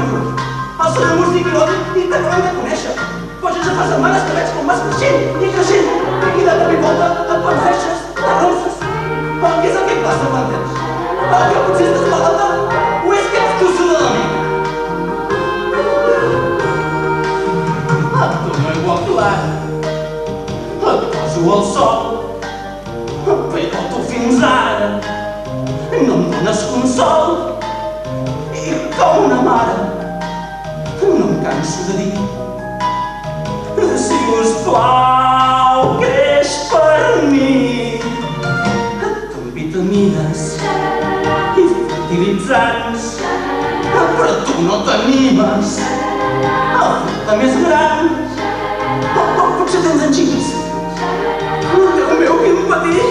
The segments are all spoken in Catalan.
joventut. El senyor Músic i l'Odi i t'acabem de conèixer. Però ja fa setmanes que veig com vas creixent i creixent. I de cop i volta et penedeixes, t'arronses. Però què és el que et passa, m'entens? Que potser estàs malalta? O és que ets tossuda de mi? Et dono el clar, et poso el sol, però tu fins ara no em dones consol. I com una mare no em canso de dir, si us plau, creix per mi. Tu amb vitamines i fertilitzants, però tu no t'animes a fer-te més gran. Potser tens enginys. Déu meu, quin patir.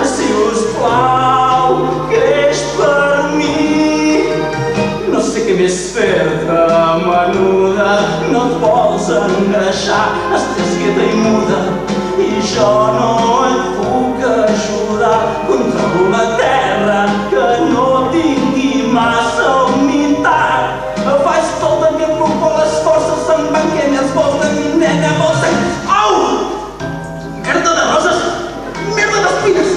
Si us plau, creix per mi. No sé què més fer-te, menuda. No et vols engreixar, estàs quieta i muda, i jo no et puc ajudar. Controlo la terra, que no tingui massa humitat. Faig tot el que puc, però les forces se'n van, que més vols de mi, nena, vols de... Au! Merda de roses! Merda d'espines!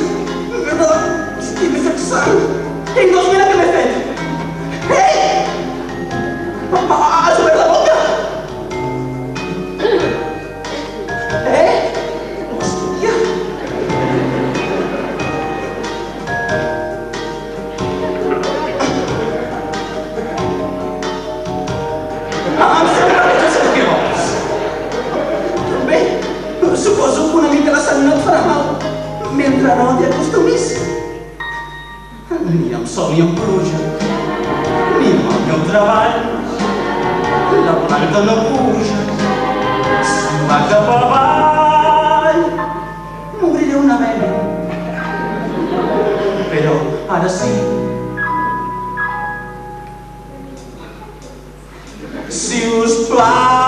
Merda de... Estic més sang! Ei, doncs mira què m'he fet! Ei! Has obert la boca? Hòstia! Em sembla que ja sé què vols. Bé, suposo que una mica la sang no et farà mal, mentre no t'hi acostumis. Ni amb sol ni amb pluja, ni amb el meu treball, la planta no puja, se'n va cap avall. M'obriré una vena, però ara sí. Si us plau,